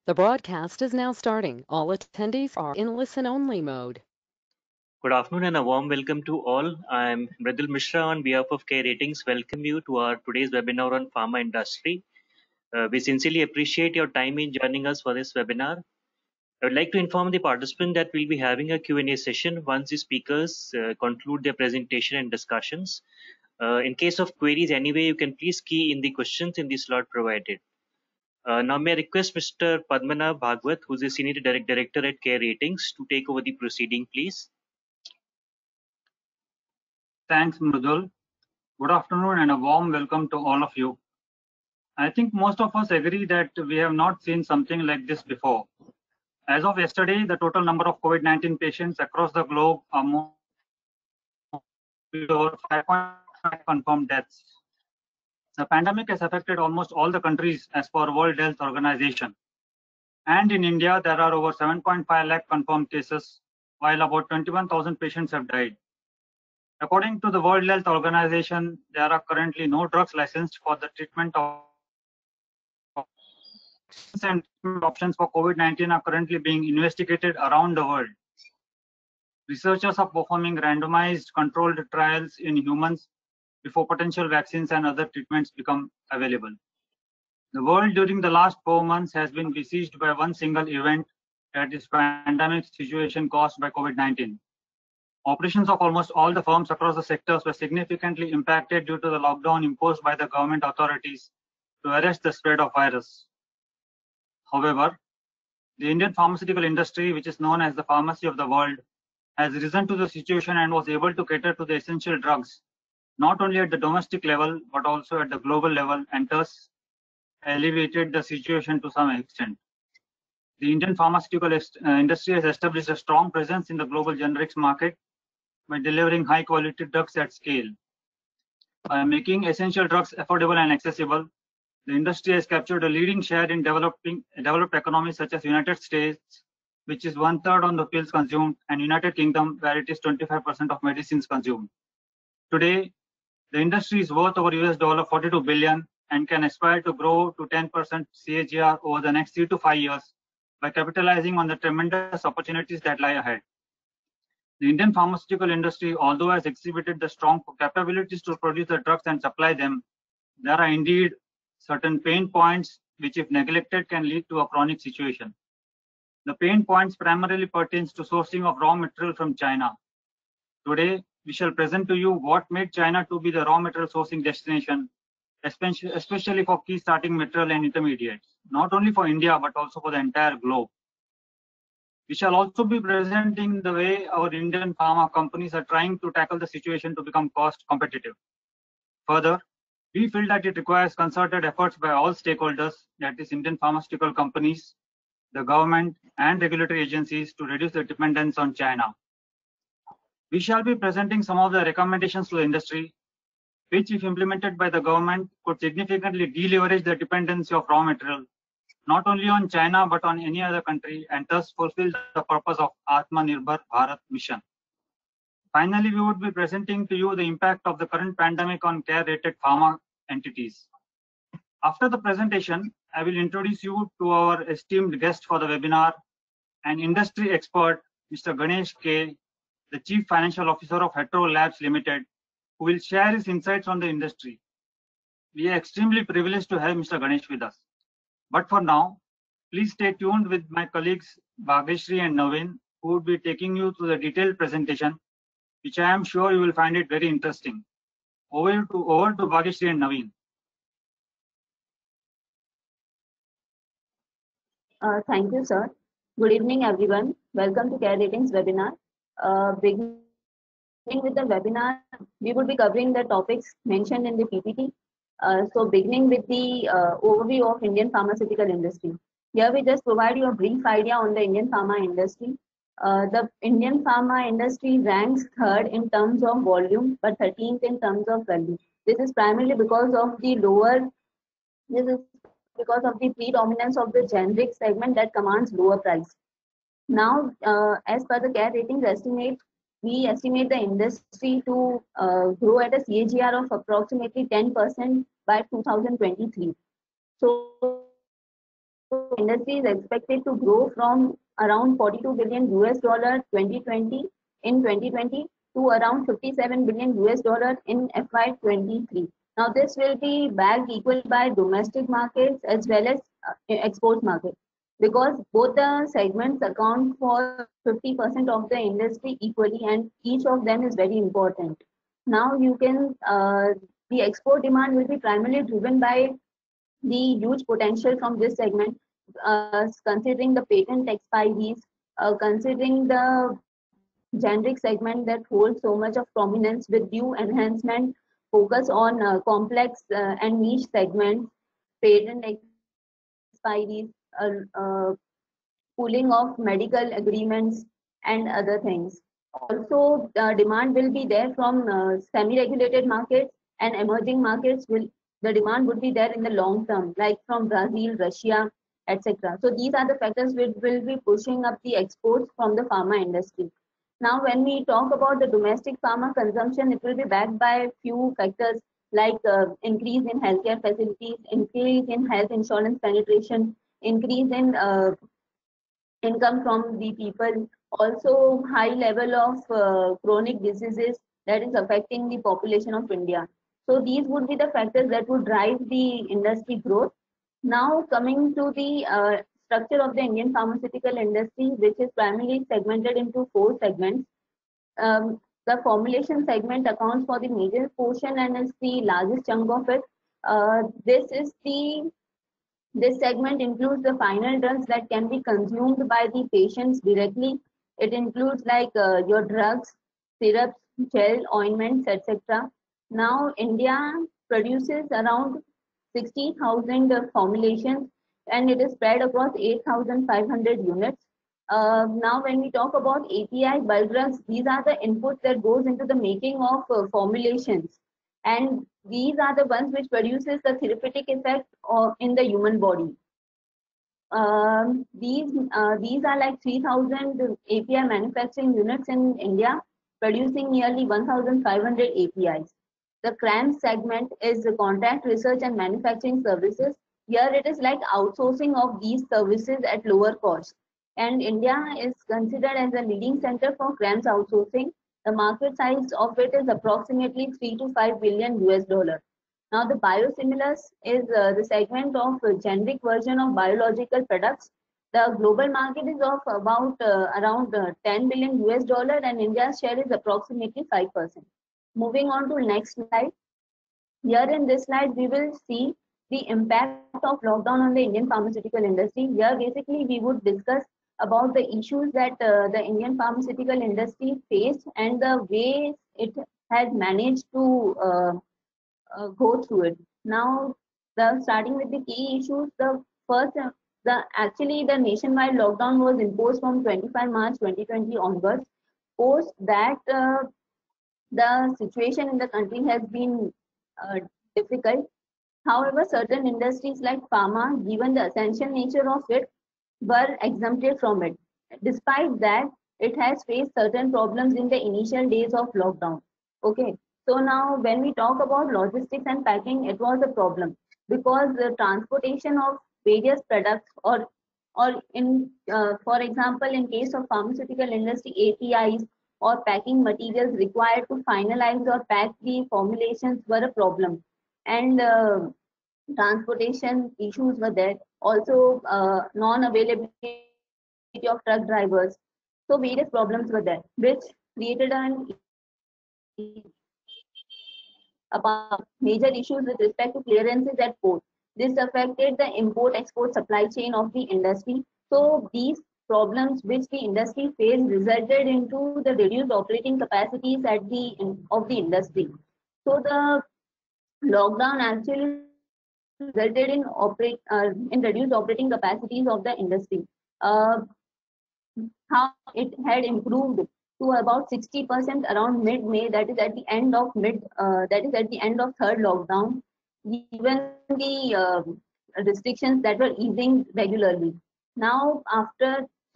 The broadcast is now starting. All attendees are in listen-only mode. Good afternoon and a warm welcome to all. I'm Mridul Mishra on behalf of Care Ratings. Welcome you to our today's webinar on pharma industry. We sincerely appreciate your time in joining us for this webinar. I would like to inform the participant that we'll be having a Q&A session once the speakers conclude their presentation and discussions. In case of queries anyway, you can please key in the questions in the slot provided. Now may I request Mr. Padmanabh Bhagwat, who's the Senior Director at Care Ratings, to take over the proceeding, please. Thanks, Mridul. Good afternoon and a warm welcome to all of you. I think most of us agree that we have not seen something like this before. As of yesterday, the total number of COVID-19 patients across the globe are more over 5.5 confirmed deaths. The pandemic has affected almost all the countries as per World Health Organization. And in India, there are over 7.5 lakh confirmed cases, while about 21,000 patients have died. According to the World Health Organization, there are currently no drugs licensed for the treatment of and options for COVID-19 are currently being investigated around the world. Researchers are performing randomized controlled trials in humans before potential vaccines and other treatments become available. The world during the last 4 months has been besieged by one single event, that is pandemic situation caused by COVID-19. Operations of almost all the firms across the sectors were significantly impacted due to the lockdown imposed by the government authorities to arrest the spread of virus. However, the Indian pharmaceutical industry, which is known as the pharmacy of the world, has risen to the situation and was able to cater to the essential drugs, not only at the domestic level, but also at the global level, and thus alleviated the situation to some extent. The Indian pharmaceutical industry has established a strong presence in the global generics market by delivering high quality drugs at scale. By making essential drugs affordable and accessible, the industry has captured a leading share in developed economies such as United States, which is 1/3 on the pills consumed, and United Kingdom, where it is 25% of medicines consumed. Today, the industry is worth over $42 billion and can aspire to grow to 10% CAGR over the next 3 to 5 years by capitalizing on the tremendous opportunities that lie ahead. The Indian pharmaceutical industry, although has exhibited the strong capabilities to produce the drugs and supply them, there are indeed certain pain points which, if neglected, can lead to a chronic situation. The pain points primarily pertains to sourcing of raw material from China. Today, we shall present to you what made China to be the raw material sourcing destination, especially for key starting material and intermediates, not only for India, but also for the entire globe. We shall also be presenting the way our Indian pharma companies are trying to tackle the situation to become cost competitive. Further, we feel that it requires concerted efforts by all stakeholders, that is Indian pharmaceutical companies, the government and regulatory agencies, to reduce the dependence on China. We shall be presenting some of the recommendations to the industry, which if implemented by the government could significantly deleverage the dependency of raw material, not only on China but on any other country, and thus fulfill the purpose of Atmanirbhar Bharat mission. Finally, we would be presenting to you the impact of the current pandemic on care-rated pharma entities. After the presentation, I will introduce you to our esteemed guest for the webinar, an industry expert, Mr. Ganesh K, the Chief Financial Officer of Hetero Labs Limited, who will share his insights on the industry. We are extremely privileged to have Mr. Ganesh with us. But for now, please stay tuned with my colleagues Bhagyashree and Naveen, who would be taking you through the detailed presentation, which I am sure you will find it very interesting. Over to Bhagyashree and Naveen. Thank you, sir. Good evening, everyone. Welcome to Care Ratings webinar. Beginning with the webinar, we will be covering the topics mentioned in the PPT. So beginning with the overview of Indian pharmaceutical industry. Here we just provide you a brief idea on the Indian pharma industry. The Indian pharma industry ranks third in terms of volume, but 13th in terms of value. This is primarily because of the predominance of the generic segment that commands lower price. Now, as per the Care Ratings estimate, we estimate the industry to grow at a CAGR of approximately 10% by 2023. So industry is expected to grow from around 42 billion US dollar 2020 in 2020 to around 57 billion US dollar in FY23. Now this will be backed equal by domestic markets as well as export markets, because both the segments account for 50% of the industry equally, and each of them is very important. Now you can the export demand will be primarily driven by the huge potential from this segment, considering the patent expiries, considering the generic segment that holds so much of prominence with due enhancement, focus on complex and niche segments, patent expiries, pooling of medical agreements, and other things. Also, demand will be there from semi-regulated markets and emerging markets. The demand would be there in the long term, like from Brazil, Russia, etc. So these are the factors which will be pushing up the exports from the pharma industry. Now, when we talk about the domestic pharma consumption, it will be backed by a few factors like increase in healthcare facilities, increase in health insurance penetration, increase in income from the people, also high level of chronic diseases that is affecting the population of India. So these would be the factors that would drive the industry growth. Now coming to the structure of the Indian pharmaceutical industry, which is primarily segmented into 4 segments. The formulation segment accounts for the major portion and is the largest chunk of it. This segment includes the final drugs that can be consumed by the patients directly. It includes like your drugs, syrups, gel, ointments, etc. Now, India produces around 60,000 formulations, and it is spread across 8,500 units. Now, when we talk about API, bulk drugs, these are the inputs that goes into the making of formulations, and these are the ones which produces the therapeutic effect in the human body. These are like 3,000 API manufacturing units in India, producing nearly 1,500 APIs. The CRAMS segment is the contract research and manufacturing services. Here it is like outsourcing of these services at lower cost. And India is considered as a leading center for CRAMS outsourcing. The market size of it is approximately 3 to 5 billion US dollar. Now the biosimilars is the segment of generic version of biological products. The global market is of about around 10 billion US dollar, and India's share is approximately 5%. Moving on to next slide. Here in this slide, we will see the impact of lockdown on the Indian pharmaceutical industry. Here basically we would discuss about the issues that the Indian pharmaceutical industry faced and the way it has managed to go through it. Now, starting with the key issues, the first, the nationwide lockdown was imposed from 25 March 2020 onwards. Post that, the situation in the country has been difficult. However, certain industries like pharma, given the essential nature of it, were exempted from it. Despite that, it has faced certain problems in the initial days of lockdown. Okay, so now when we talk about logistics and packing, it was a problem because the transportation of various products or in for example, in case of pharmaceutical industry, APIs or packing materials required to finalize or pack the formulations were a problem, and transportation issues were there. Also, non-availability of truck drivers. So various problems were there, which created major issues with respect to clearances at port. This affected the import-export supply chain of the industry. So these problems which the industry faced resulted into the reduced operating capacities of the industry. So the lockdown actually resulted in reduced operating capacities of the industry. How it had improved to about 60% around mid-May, that is at the end of third lockdown, given the restrictions that were easing regularly. Now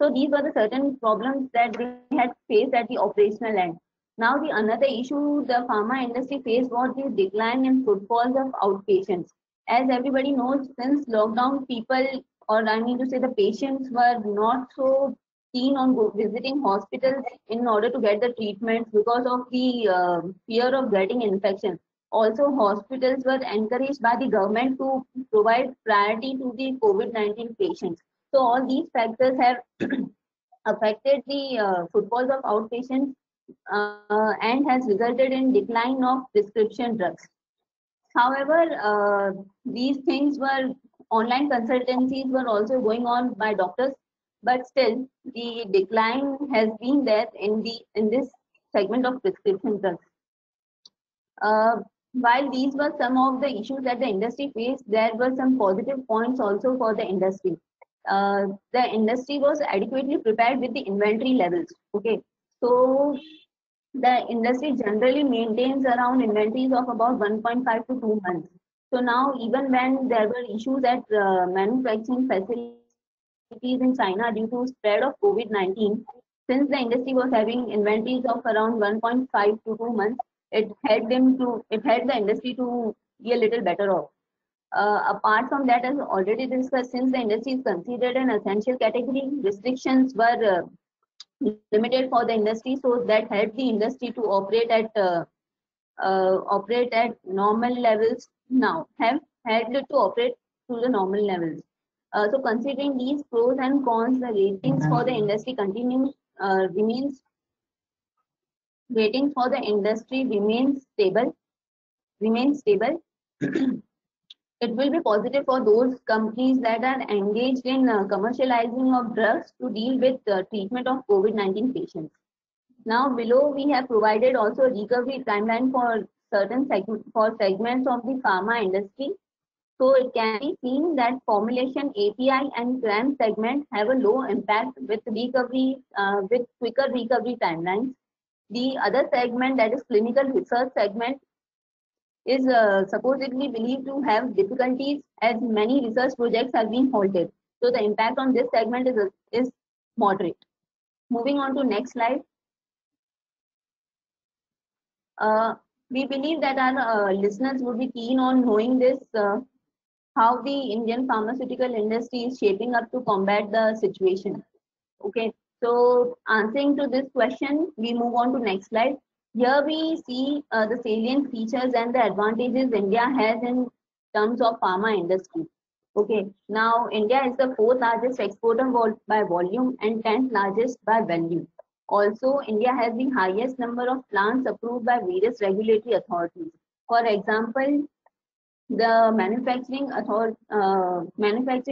so these were the certain problems that they had faced at the operational end. Now the another issue the pharma industry faced was the decline in footfalls of outpatients. As everybody knows, since lockdown, people or I mean to say the patients were not so keen on visiting hospitals in order to get the treatments because of the fear of getting infection. Also, hospitals were encouraged by the government to provide priority to the COVID-19 patients. So all these factors have affected the footfalls of outpatients and has resulted in decline of prescription drugs. However, these things were online consultancies were also going on by doctors, but still the decline has been there in this segment of prescription drugs. While these were some of the issues that the industry faced, there were some positive points also for the industry. The industry was adequately prepared with the inventory levels. Okay, so the industry generally maintains around inventories of about 1.5 to 2 months. So now, even when there were issues at manufacturing facilities in China due to spread of COVID-19, since the industry was having inventories of around 1.5 to 2 months, it helped the industry to be a little better off. Apart from that, as already discussed, since the industry is considered an essential category, restrictions were limited for the industry, so that helped the industry to operate at normal levels. Now have helped it to operate to the normal levels. So considering these pros and cons, the ratings for the industry ratings for the industry remains stable. It will be positive for those companies that are engaged in commercializing of drugs to deal with treatment of COVID-19 patients. Now, below we have provided also a recovery timeline for certain segments of the pharma industry. So it can be seen that formulation, API, and CRAM segment have a low impact with recovery, with quicker recovery timelines. The other segment, that is clinical research segment, is supposedly believed to have difficulties as many research projects have been halted. So the impact on this segment is moderate. Moving on to next slide. We believe that our listeners would be keen on knowing this, how the Indian pharmaceutical industry is shaping up to combat the situation. Okay, so answering to this question, we move on to next slide. Here we see the salient features and the advantages India has in terms of pharma industry. Okay, now India is the 4th largest exporter by volume and 10th largest by value. Also, India has the highest number of plants approved by various regulatory authorities. For example, the manufacturing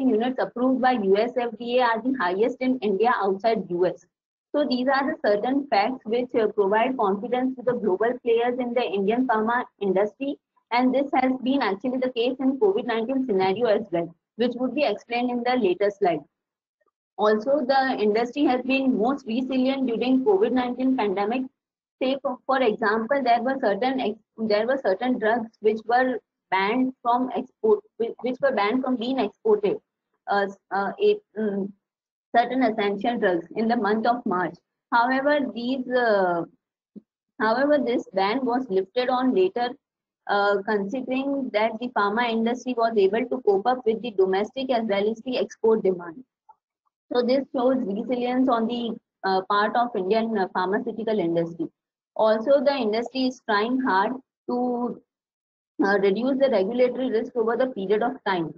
units approved by US FDA are the highest in India outside US. So these are the certain facts which provide confidence to the global players in the Indian pharma industry, and this has been actually the case in COVID-19 scenario as well, which would be explained in the later slide. Also, the industry has been most resilient during COVID-19 pandemic. Say, for example, there were certain drugs which were banned from being exported. Certain essential drugs in the month of March. However, this ban was lifted on later, considering that the pharma industry was able to cope up with the domestic as well as the export demand. So this shows resilience on the part of Indian pharmaceutical industry. Also, the industry is trying hard to reduce the regulatory risk over the period of time.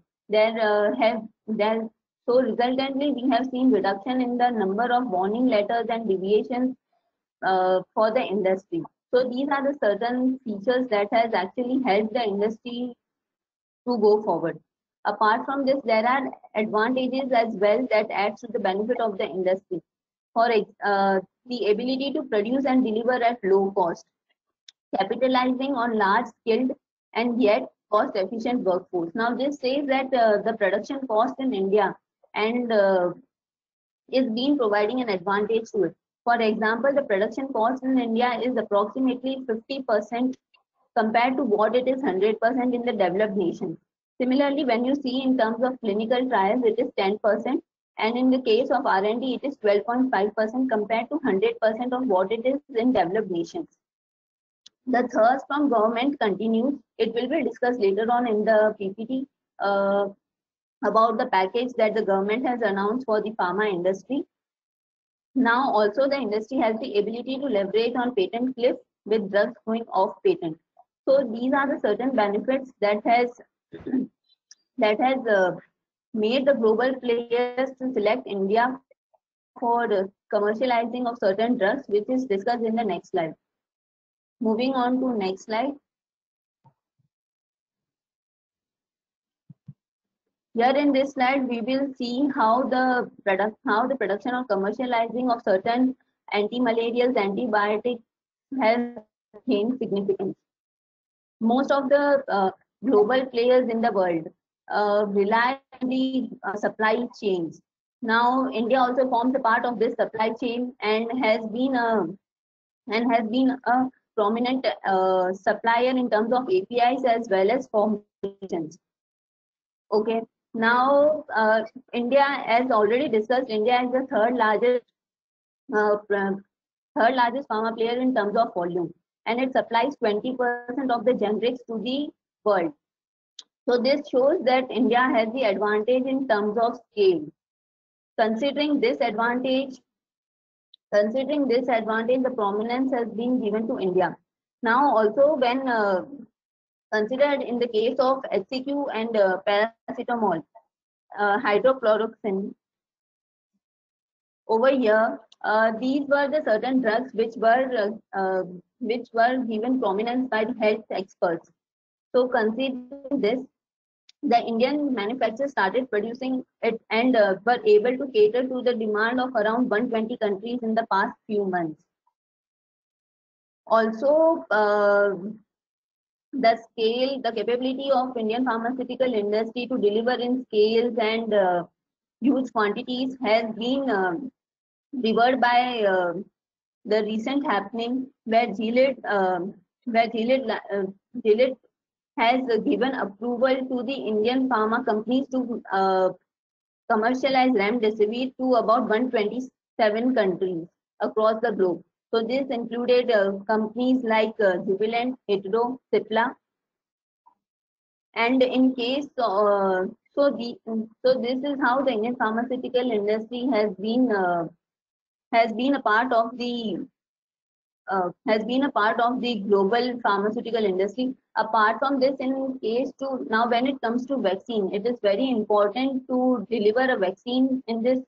So resultantly, we have seen reduction in the number of warning letters and deviations for the industry. So these are the certain features that has actually helped the industry to go forward. Apart from this, there are advantages as well that adds to the benefit of the industry. For the ability to produce and deliver at low cost, capitalizing on large skilled and yet cost efficient workforce. Now this says that the production cost in India and is being providing an advantage to it. For example, the production cost in India is approximately 50% compared to what it is 100% in the developed nations. Similarly, when you see in terms of clinical trials, it is 10%, and in the case of R&D, it is 12.5% compared to 100% of what it is in developed nations. The thrust from government continues. It will be discussed later on in the PPT. about the package that the government has announced for the pharma industry. Now also the industry has the ability to leverage on patent cliff with drugs going off patent. So these are the certain benefits that has made the global players to select India for commercializing of certain drugs, which is discussed in the next slide. Moving on to next slide. Here in this slide, we will see how the production or commercializing of certain anti-malarials, antibiotics has gained significance. Most of the global players in the world rely on the supply chains. Now, India also forms a part of this supply chain and has been a prominent supplier in terms of APIs as well as formulations. Okay. Now, India, as already discussed, India is the third largest pharma player in terms of volume, and it supplies 20% of the generics to the world. So this shows that India has the advantage in terms of scale. Considering this advantage, the prominence has been given to India. Now, also when considered in the case of HCQ and paracetamol, hydrochloroquine, over here, these were the certain drugs which were given prominence by the health experts. So considering this, the Indian manufacturers started producing it and were able to cater to the demand of around 120 countries in the past few months. Also, the capability of Indian pharmaceutical industry to deliver in scales and huge quantities has been revered by the recent happening where Gilead has given approval to the Indian pharma companies to commercialize remdesivir to about 127 countries across the globe. So this included companies like Jubilant, Hetero, Cipla, and in case so this is how the Indian pharmaceutical industry has been a part of the global pharmaceutical industry. Apart from this, in case to now when it comes to vaccine, it is very important to deliver a vaccine in this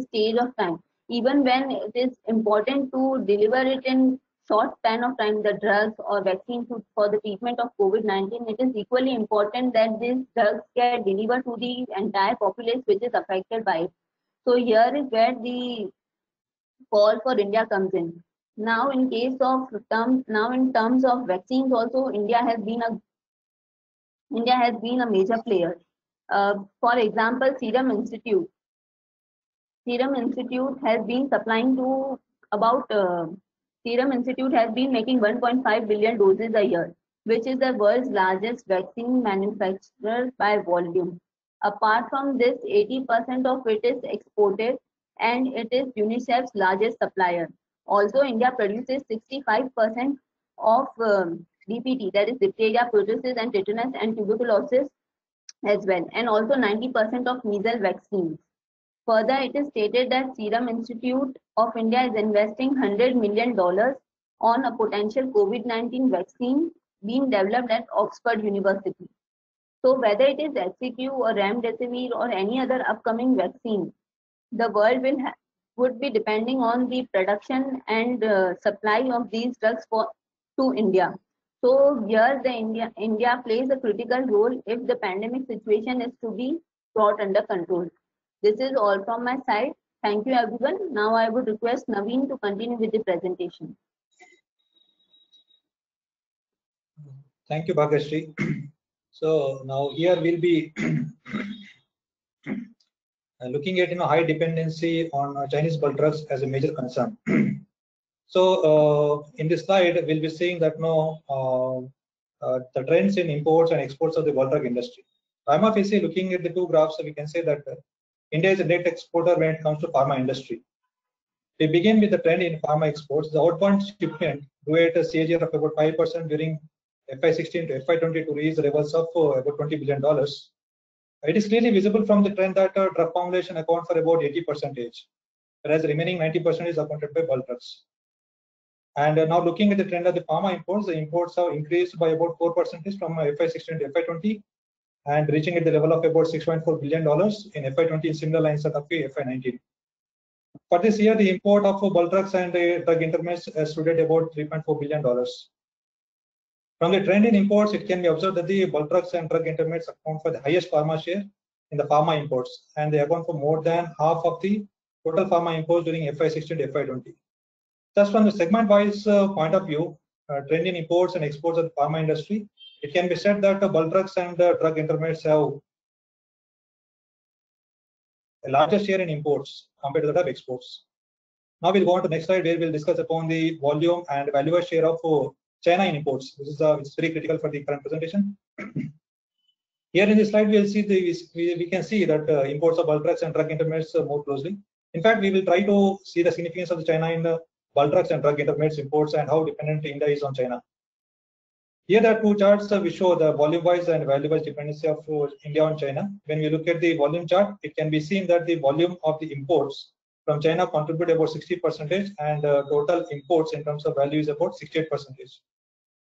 stage of time. Even when it is important to deliver it in short span of time, the drugs or vaccine for the treatment of COVID-19, it is equally important that these drugs get delivered to the entire populace which is affected by it. So here is where the call for India comes in. Now, in terms of vaccines, also India has been a major player. For example, Serum Institute has been supplying to about Serum Institute has been making 1.5 billion doses a year, which is the world's largest vaccine manufacturer by volume. Apart from this, 80% of it is exported, and it is UNICEF's largest supplier. Also, India produces 65% of DPT, that is diphtheria, pertussis, and tetanus and tuberculosis as well, and also 90% of measles vaccines. Further, it is stated that Serum Institute of India is investing $100 million on a potential COVID-19 vaccine being developed at Oxford University. So whether it is HCQ or remdesivir or any other upcoming vaccine, the world would be depending on the production and supply of these drugs to India. So here India plays a critical role if the pandemic situation is to be brought under control. This is all from my side. Thank you, everyone. Now I would request Naveen to continue with the presentation. Thank you, Bhagyashree. So now here we'll be looking at high dependency on Chinese bulk drugs as a major concern. So in this slide, we'll be seeing that the trends in imports and exports of the bulk drug industry. I'm obviously looking at the two graphs, so we can say that India is a net exporter when it comes to pharma industry. We begin with the trend in pharma exports. The outbound shipment grew at a CAGR of about 5% during FY16 to FY20 to reach the levels of about $20 billion. It is clearly visible from the trend that drug formulation account for about 80%, whereas the remaining 90% is accounted by bulk drugs. And now looking at the trend of the pharma imports, the imports have increased by about 4% from FY16 to FY20, and reaching at the level of about $6.4 billion in FY20 in similar lines of FY19. For this year, the import of bulk drugs and drug intermediates stood at about $3.4 billion. From the trend in imports, it can be observed that the bulk drugs and drug intermediates account for the highest pharma share in the pharma imports, and they account for more than half of the total pharma imports during FY16 to FY20. Just from the segment-wise point of view, trend in imports and exports of the pharma industry, it can be said that bulk drugs and drug intermediates have a larger share in imports compared to that of exports. Now we'll go on to the next slide, where we'll discuss upon the volume and value share of China in imports. This is it's very critical for the current presentation. Here in this slide, we'll see we can see that imports of bulk drugs and drug intermediates more closely. In fact, we will try to see the significance of the China in the bulk drugs and drug intermediates imports and how dependent India is on China. Here there are two charts which show the volume-wise and value-wise dependency of India on China. When we look at the volume chart, it can be seen that the volume of the imports from China contribute about 60%, and total imports in terms of value is about 68%.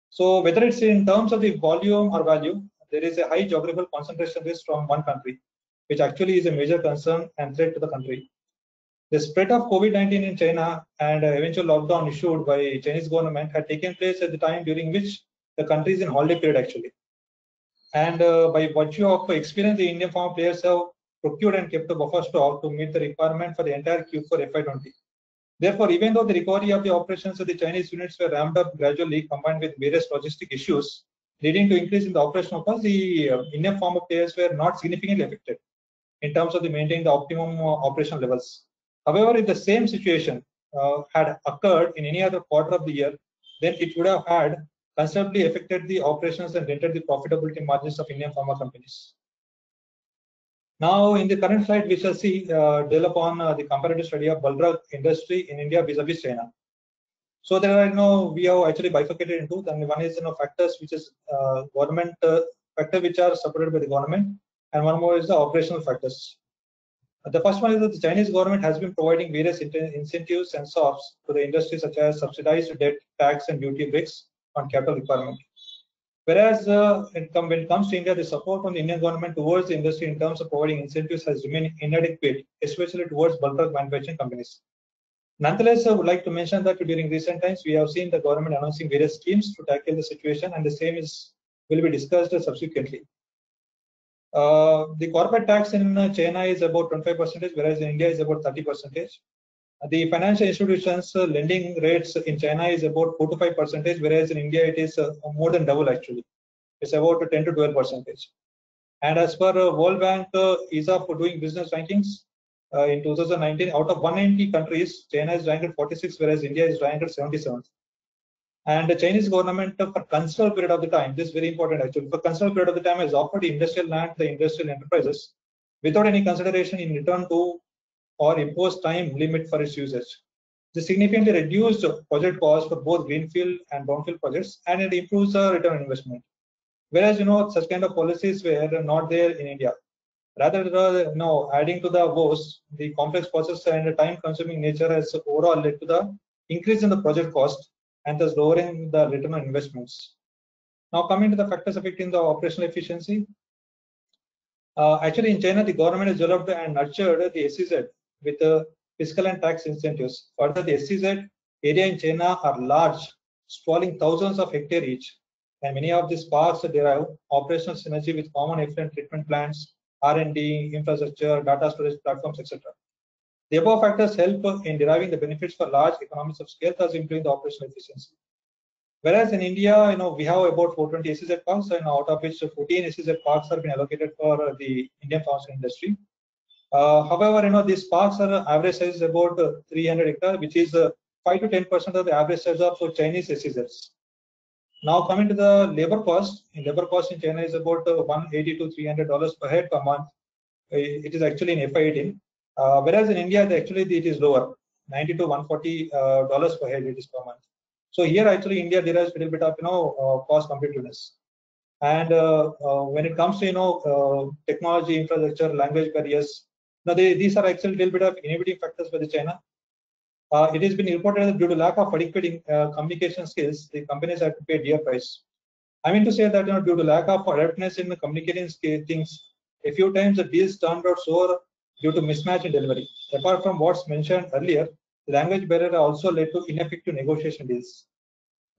So whether it's in terms of the volume or value, there is a high geographical concentration risk from one country, which actually is a major concern and threat to the country. The spread of COVID-19 in China and eventual lockdown issued by Chinese government had taken place at the time during which the country is in holiday period actually. And by virtue of experience, the Indian pharma players have procured and kept a buffer stock to meet the requirement for the entire Q4 FY20. Therefore, even though the recovery of the operations of the Chinese units were ramped up gradually, combined with various logistic issues leading to increase in the operational cost, the Indian pharma players were not significantly affected in terms of maintaining the optimum operational levels. However, if the same situation had occurred in any other quarter of the year, then it would have had considerably affected the operations and dented the profitability margins of Indian pharma companies. Now, in the current slide, we shall see develop on the comparative study of bulk drug industry in India vis-a-vis China. So there are we have actually bifurcated into. One is factors which is government factors which are supported by the government, and one more is the operational factors. The first one is that the Chinese government has been providing various incentives and SOPs to the industry, such as subsidized debt, tax, and duty breaks on capital requirement. Whereas when it comes to India, the support from the Indian government towards the industry in terms of providing incentives has remained inadequate, especially towards bulk drug manufacturing companies. Nonetheless, I would like to mention that during recent times, we have seen the government announcing various schemes to tackle the situation, and the same will be discussed subsequently. The corporate tax in China is about 25%, whereas in India is about 30%. The financial institutions lending rates in China is about 4 to 5%, whereas in India it is more than double actually. It's about 10 to 12%. And as per World Bank ease of doing business rankings in 2019, out of 190 countries, China is ranked 46, whereas India is ranked 77th. And the Chinese government for considerable period of the time, this is very important actually, for considerable period of the time has offered industrial land to the industrial enterprises without any consideration in return to or imposed time limit for its usage. This significantly reduced project cost for both greenfield and brownfield projects, and it improves the return on investment. Whereas such kind of policies were not there in India. Rather, adding to the woes, the complex process and the time-consuming nature has overall led to the increase in the project cost and thus lowering the return on investments. Now, coming to the factors affecting the operational efficiency. Actually, in China, the government has developed and nurtured the SEZ with fiscal and tax incentives. Further, the SEZ area in China are large, sprawling thousands of hectares each, and many of these parks derive operational synergy with common effluent treatment plants, R&D, infrastructure, data storage platforms, etc. The above factors help in deriving the benefits for large economies of scale, thus improving the operational efficiency. Whereas in India, we have about 420 SEZ parks, and out of which 14 SEZ parks have been allocated for the Indian pharmaceutical industry. However, these parks are average size is about 300 hectares, which is 5 to 10% of the average size of Chinese SEZs. Now, coming to the labor cost, in China is about $180 to $300 per head per month. It is actually in FY18. Whereas in India, actually it is lower, $90 to $140 per head it is per month. So here actually India derives a little bit of cost competitiveness. And when it comes to technology, infrastructure, language barriers, now these are actually a little bit of inhibiting factors for the China. It has been reported that due to lack of adequate communication skills, the companies have to pay dear price. I mean to say that due to lack of adeptness in communicating things, a few times the deals turned out sour due to mismatch in delivery. Apart from what's mentioned earlier, the language barrier also led to ineffective negotiation deals.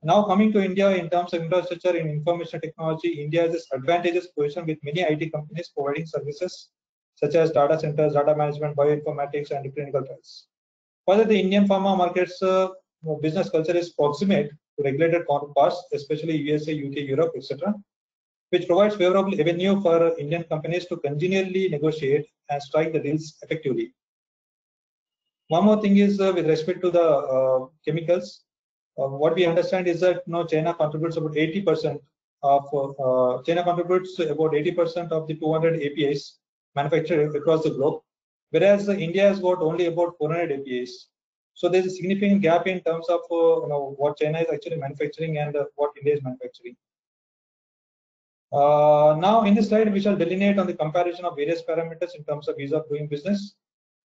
Now coming to India, in terms of infrastructure in information technology, India has this advantageous position with many IT companies providing services such as data centers, data management, bioinformatics, and clinical trials. Further, the Indian pharma market's business culture is proximate to regulated counterparts, especially USA, UK, Europe, etc., which provides favorable avenue for Indian companies to continually negotiate and strike the deals effectively. One more thing is with respect to the chemicals, what we understand is that China contributes about 80% of the 200 APIs manufactured across the globe, whereas India has got only about 400 APIs. So there's a significant gap in terms of what China is actually manufacturing and what India is manufacturing. Now in this slide, we shall delineate on the comparison of various parameters in terms of ease of doing business.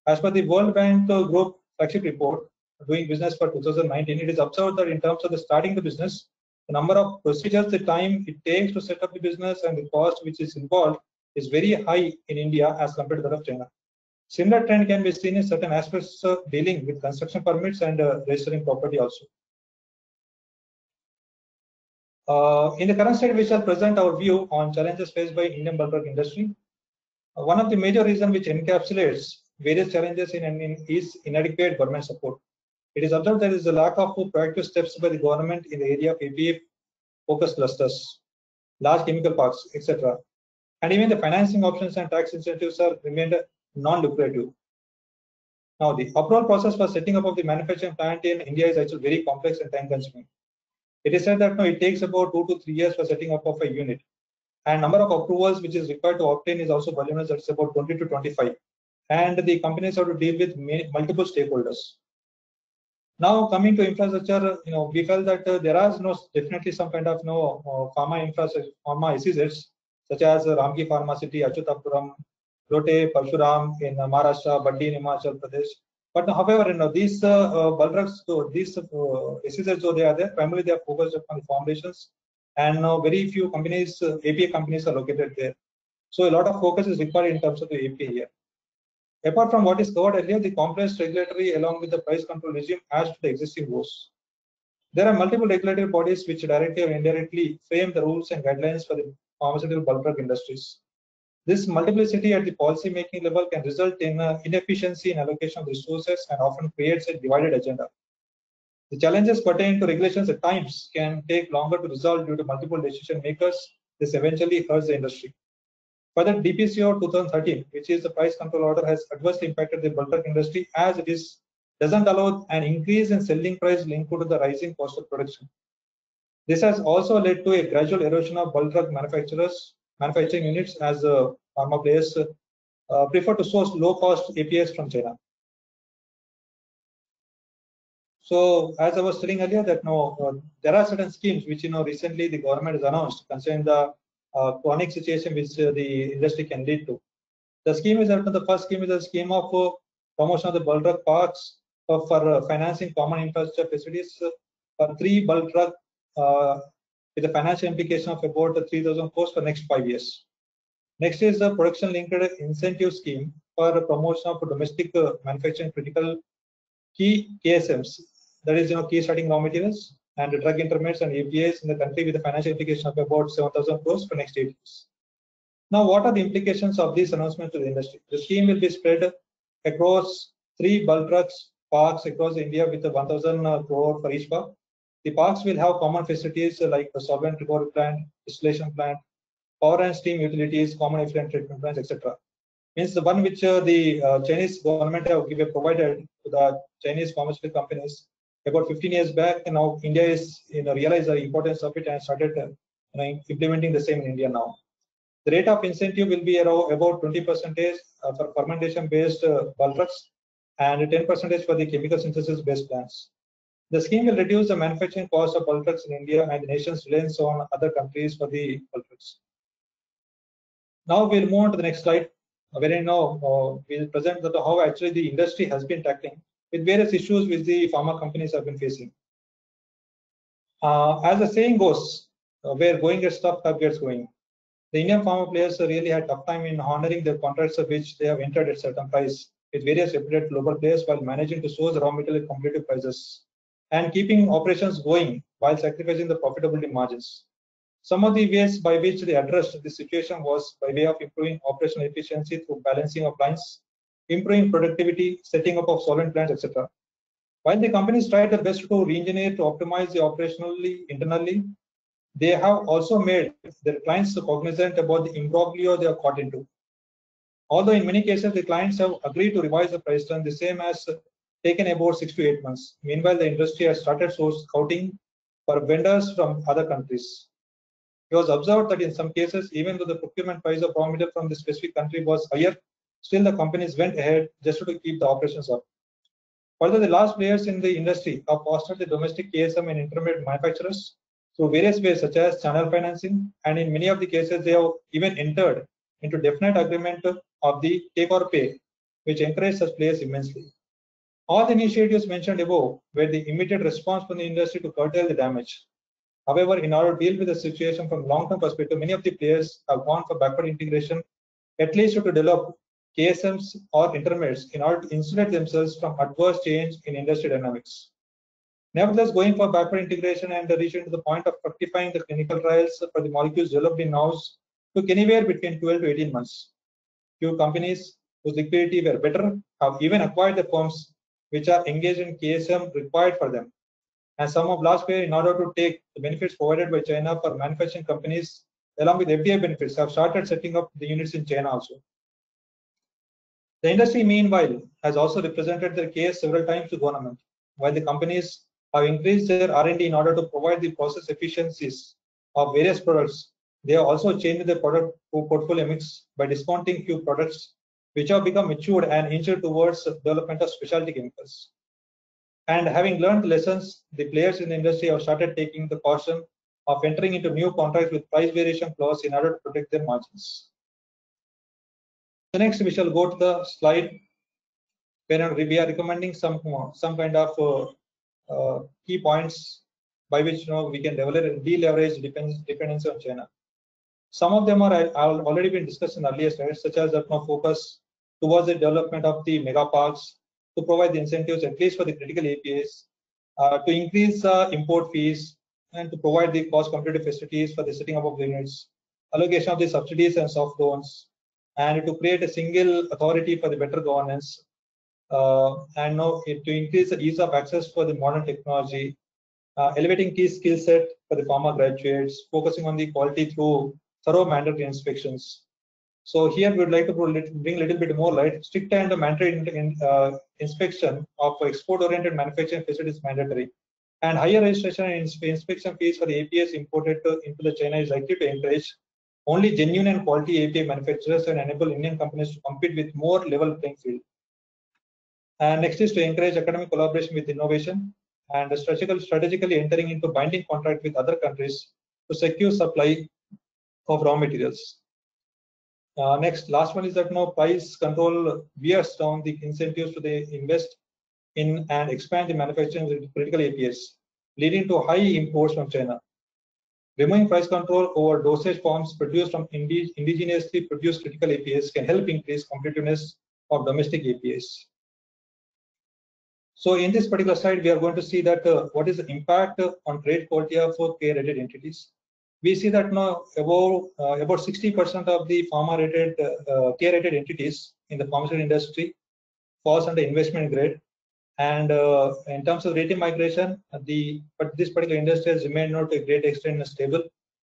As per the World Bank Group flagship report, doing business for 2019, it is observed that in terms of the starting the business, the number of procedures, the time it takes to set up the business, and the cost which is involved is very high in India as compared to that of China. Similar trend can be seen in certain aspects of dealing with construction permits and registering property also. In the current slide, we shall present our view on challenges faced by Indian bulk drug industry. One of the major reasons which encapsulates various challenges is inadequate government support. It is observed there is a lack of proactive steps by the government in the area of API focus clusters, large chemical parks, etc. And even the financing options and tax incentives are remained non-lucrative. Now, the approval process for setting up of the manufacturing plant in India is actually very complex and time-consuming. It is said that it takes about 2 to 3 years for setting up of a unit, and number of approvals which is required to obtain is also voluminous. That's about 20 to 25, and the companies have to deal with multiple stakeholders. Now coming to infrastructure, we felt that there are definitely some kind of pharma infrastructure, pharma SEZs such as Ramki Pharma City, Achutapuram, Rote, Parshuram in Maharashtra, Baddi in Himachal Pradesh. But however, these bulk drugs, these SEZs, they are there. Primarily, they are focused upon the formulations, and very few companies, API companies, are located there. So a lot of focus is required in terms of the API here. Apart from what is covered earlier, the complex regulatory along with the price control regime adds to the existing woes. There are multiple regulatory bodies which directly or indirectly frame the rules and guidelines for the pharmaceutical bulk drug industries. This multiplicity at the policy making level can result in inefficiency in allocation of resources and often creates a divided agenda. The challenges pertaining to regulations at times can take longer to resolve due to multiple decision makers. This eventually hurts the industry. Further, DPCO 2013, which is the price control order, has adversely impacted the bulk drug industry as it doesn't allow an increase in selling price linked to the rising cost of production. This has also led to a gradual erosion of bulk drug manufacturing units as pharma players prefer to source low-cost APIs from China. So, as I was telling earlier, that there are certain schemes which recently the government has announced concerning the chronic situation which the industry can lead to. The scheme is that the first scheme is a scheme of promotion of the bulk drug parks for financing common infrastructure facilities for 3 bulk drug with a financial implication of about 3,000 crores for next 5 years. Next is the production linked incentive scheme for promotion of domestic manufacturing critical key KSMs, that is key starting raw materials and drug intermediates and APIs in the country with a financial implication of about 7,000 crores for next 8 years. Now, what are the implications of this announcement to the industry? The scheme will be spread across 3 bulk drugs parks across India with 1,000 crore for each park. The parks will have common facilities like a solvent recovery plant, distillation plant, power and steam utilities, common effluent treatment plants, etc. Means the one which the Chinese government have provided to the Chinese pharmaceutical companies about 15 years back, and now India is realized the importance of it and started implementing the same in India now. The rate of incentive will be around about 20% for fermentation based bulk drugs and 10% for the chemical synthesis based plants. The scheme will reduce the manufacturing cost of bulk trucks in India and the nation's reliance on other countries for the bulk trucks. Now we'll move on to the next slide, wherein now we'll present how actually the industry has been tackling with various issues which the pharma companies have been facing. As the saying goes, where going gets tough, tough gets going. The Indian pharma players really had tough time in honoring their contracts of which they have entered at certain price with various reputed global players while managing to source raw material at competitive prices and keeping operations going while sacrificing the profitability margins. Some of the ways by which they addressed this situation was by way of improving operational efficiency through balancing of lines, improving productivity, setting up of solvent plants, etc. While the companies tried their best to re-engineer to optimize the operationally internally, they have also made their clients cognizant about the imbroglio they are caught into. Although in many cases the clients have agreed to revise the price term, the same has taken about 6 to 8 months. Meanwhile, the industry has started scouting for vendors from other countries. It was observed that in some cases, even though the procurement price of raw material from the specific country was higher, still the companies went ahead just to keep the operations up. Further, the large players in the industry have fostered the domestic KSM and intermediate manufacturers through various ways such as channel financing, and in many of the cases they have even entered into definite agreement of the take or pay, which encouraged such players immensely. All the initiatives mentioned above were the immediate response from the industry to curtail the damage. However, in order to deal with the situation from a long-term perspective, many of the players have gone for backward integration, at least to develop KSMs or intermediates in order to insulate themselves from adverse change in industry dynamics. Nevertheless, going for backward integration and reaching to the point of fructifying the clinical trials for the molecules developed in-house took anywhere between 12 to 18 months. Few companies whose liquidity were better have even acquired the firms which are engaged in KSM required for them. And some of last year, in order to take the benefits provided by China for manufacturing companies, along with FDI benefits, have started setting up the units in China also. The industry, meanwhile, has also represented their case several times to government. While the companies have increased their R&D in order to provide the process efficiencies of various products, they have also changed their product portfolio mix by discounting few products which have become matured and inching towards development of specialty chemicals. And having learned the lessons, the players in the industry have started taking the caution of entering into new contracts with price variation clause in order to protect their margins. So next, we shall go to the slide where we are recommending some kind of key points by which we can deleverage dependency on China. Some of them are already been discussed in earlier slides, such as that focus towards the development of the mega parks, to provide the incentives at least for the critical APIs, to increase import fees, and to provide the cost competitive facilities for the setting up of the units, allocation of the subsidies and soft loans, and to create a single authority for the better governance, and to increase the ease of access for the modern technology, elevating key skill set for the pharma graduates, focusing on the quality through thorough mandatory inspections. So here we would like to bring a little bit more light. Strict and mandatory inspection of export-oriented manufacturing facilities is mandatory, and higher registration and inspection fees for the APIs imported into the China is likely to encourage only genuine and quality API manufacturers and enable Indian companies to compete with more level playing field. And next is to encourage academic collaboration with innovation and strategically entering into binding contract with other countries to secure supply of raw materials. Next, last one is that price control veers down the incentives to they invest in and expand the manufacturing of critical APIs, leading to high imports from China. Removing price control over dosage forms produced from indigenously produced critical APIs can help increase competitiveness of domestic APIs. So in this particular slide, we are going to see that what is the impact on trade quality of K-rated entities. We see that now about 60% of the pharma-rated K-rated entities in the pharmaceutical industry falls under investment grade. And in terms of rating migration, but this particular industry has remained not to a great extent stable.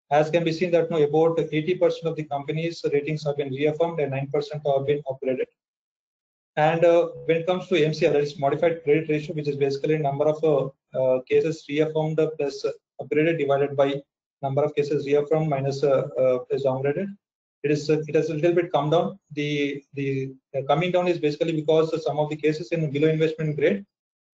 As can be seen that now about 80% of the companies' ratings have been reaffirmed and 9% have been upgraded. And when it comes to MCR, that is modified credit ratio, which is basically number of cases reaffirmed plus upgraded divided by number of cases reaffirmed minus plus downgraded. It has a little bit come down. The coming down is basically because some of the cases in below investment grade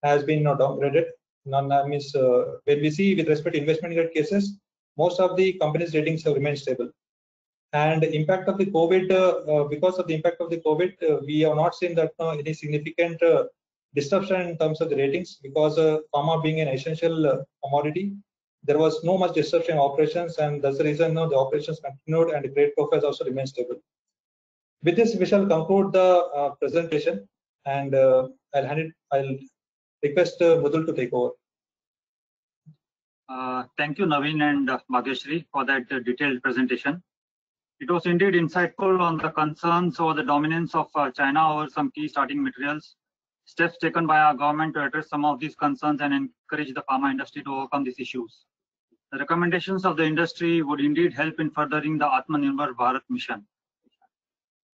has been downgraded. when we see with respect to investment grade cases, most of the companies' ratings have remained stable. And the impact of the COVID, because of the impact of the COVID, we have not seen that any significant disruption in terms of the ratings, because pharma being an essential commodity, there was no much disruption in operations, and that's the reason the operations continued and the credit profiles also remain stable. With this, we shall conclude the presentation, and I'll request Mridul to take over. Thank you, Naveen and Bhagyashree, for that detailed presentation. It was indeed insightful on the concerns over the dominance of China over some key starting materials, steps taken by our government to address some of these concerns and encourage the pharma industry to overcome these issues. The recommendations of the industry would indeed help in furthering the Atmanirbhar Bharat mission.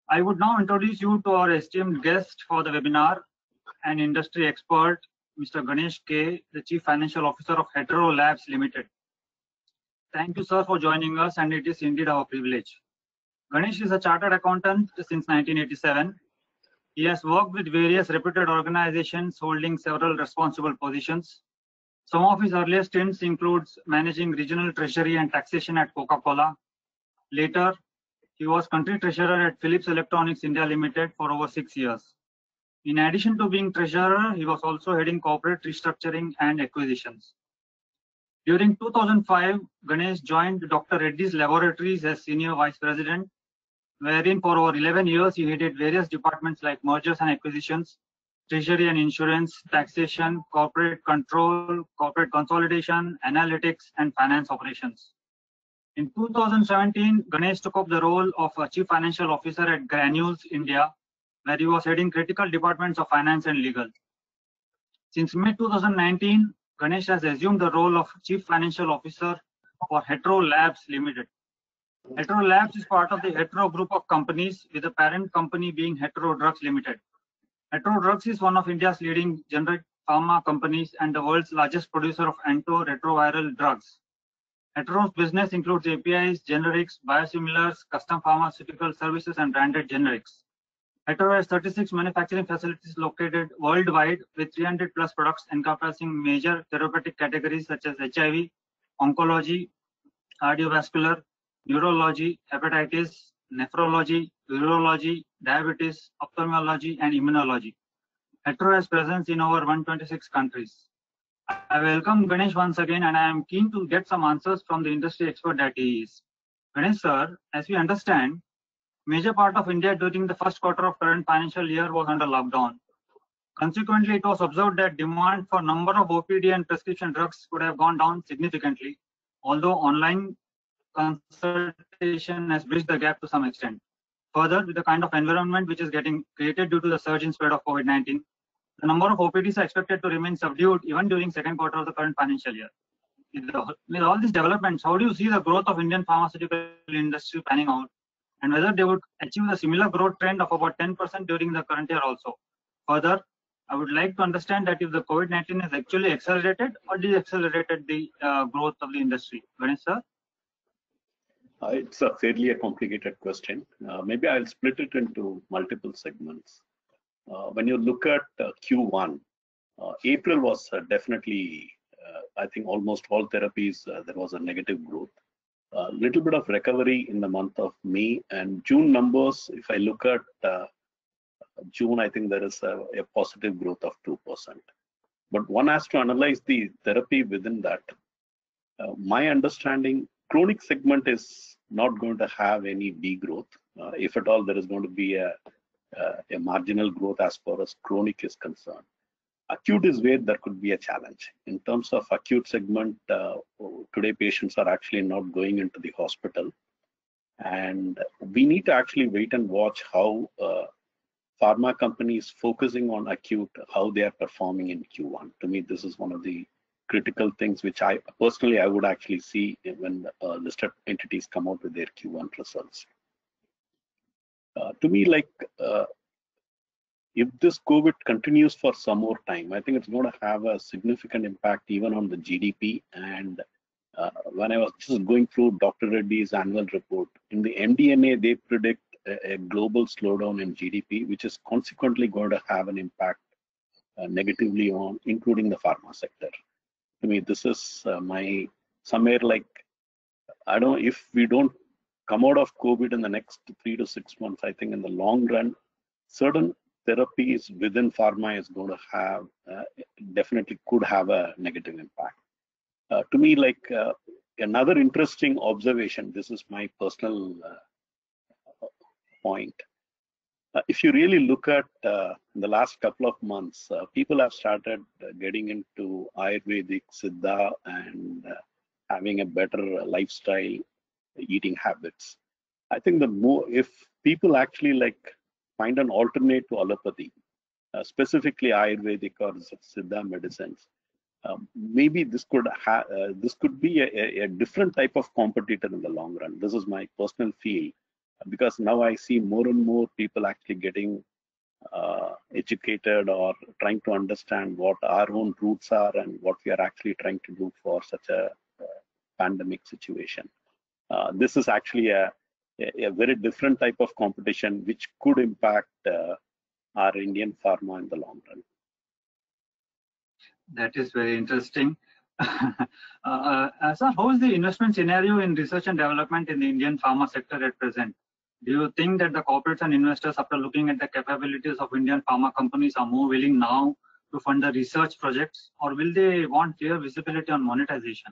I would now introduce you to our esteemed guest for the webinar, an industry expert, Mr. Ganesh K, the Chief Financial Officer of Hetero Labs Limited. Thank you, sir, for joining us, and it is indeed our privilege. Ganesh is a chartered accountant since 1987. He has worked with various reputed organizations holding several responsible positions. Some of his earliest stints includes managing regional treasury and taxation at Coca-Cola. Later, he was country treasurer at Philips Electronics India Limited for over 6 years. In addition to being treasurer, he was also heading corporate restructuring and acquisitions. During 2005, Ganesh joined Dr. Reddy's Laboratories as Senior Vice President, wherein for over 11 years he headed various departments like mergers and acquisitions, treasury and insurance, taxation, corporate control, corporate consolidation, analytics, and finance operations. In 2017, Ganesh took up the role of Chief Financial Officer at Granules India, where he was heading critical departments of finance and legal. Since May 2019, Ganesh has assumed the role of Chief Financial Officer for Hetero Labs Limited. Hetero Labs is part of the Hetero group of companies, with the parent company being Hetero Drugs Limited. Hetero Drugs is one of India's leading generic pharma companies and the world's largest producer of antiretroviral drugs. Hetero's business includes APIs, generics, biosimilars, custom pharmaceutical services, and branded generics. Hetero has 36 manufacturing facilities located worldwide with 300 plus products encompassing major therapeutic categories such as HIV, oncology, cardiovascular, neurology, hepatitis, nephrology, urology, diabetes, ophthalmology, and immunology. Hetero has presence in over 126 countries. I welcome Ganesh once again, and I am keen to get some answers from the industry expert that he is. Ganesh sir, as we understand, major part of India during the first quarter of current financial year was under lockdown. Consequently, it was observed that demand for number of OPD and prescription drugs could have gone down significantly, although online consultation has bridged the gap to some extent. Further, with the kind of environment which is getting created due to the surge in spread of COVID-19, the number of OPDs are expected to remain subdued even during second quarter of the current financial year. With all these developments, how do you see the growth of Indian pharmaceutical industry panning out, and whether they would achieve a similar growth trend of about 10% during the current year also? Further, I would like to understand that if the COVID-19 has actually accelerated or decelerated the growth of the industry. Ganesh sir? It's a fairly complicated question. Maybe I'll split it into multiple segments. When you look at Q1, April was definitely, I think almost all therapies, there was a negative growth. A little bit of recovery in the month of May, and June numbers, if I look at June, I think there is a positive growth of 2%. But one has to analyze the therapy within that. My understanding, chronic segment is not going to have any degrowth. If at all, there is going to be a marginal growth as far as chronic is concerned. Acute is where there could be a challenge. In terms of acute segment, today patients are actually not going into the hospital. And we need to actually wait and watch how pharma companies focusing on acute, how they are performing in Q1. To me, this is one of the critical things which I personally would actually see when listed entities come out with their Q1 results. To me, like if this COVID continues for some more time, I think it's going to have a significant impact even on the GDP. And when I was just going through Dr. Reddy's annual report, in the MD&A, they predict a global slowdown in GDP, which is consequently going to have an impact negatively on, including the pharma sector. to me, this is my somewhere like, I don't know, if we don't come out of COVID in the next 3 to 6 months, I think in the long run, certain therapies within pharma is going to have definitely could have a negative impact. To me, like another interesting observation, this is my personal point. If you really look at the last couple of months, people have started getting into Ayurvedic, Siddha, and having a better lifestyle, eating habits. I think the more, if people actually like find an alternate to allopathy, specifically Ayurvedic or Siddha medicines, maybe this could be a different type of competitor in the long run. This is my personal feel, because now I see more and more people actually getting educated or trying to understand what our own roots are and what we are actually trying to do for such a pandemic situation. This is actually a very different type of competition which could impact our Indian pharma in the long run. That is very interesting. Sir, how is the investment scenario in research and development in the Indian pharma sector at present? Do you think that the corporates and investors, after looking at the capabilities of Indian pharma companies, are more willing now to fund the research projects, or will they want clear visibility on monetization?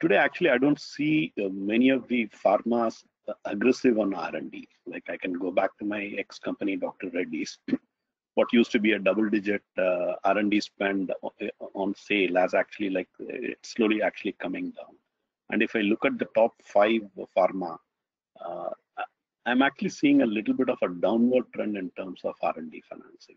Today, actually, I don't see many of the pharmas aggressive on R&D. Like I can go back to my ex-company, Dr. Reddy's. What used to be a double-digit R&D spend on sale has actually like it's slowly actually coming down. And if I look at the top 5 pharma, I'm actually seeing a little bit of a downward trend in terms of R&D financing.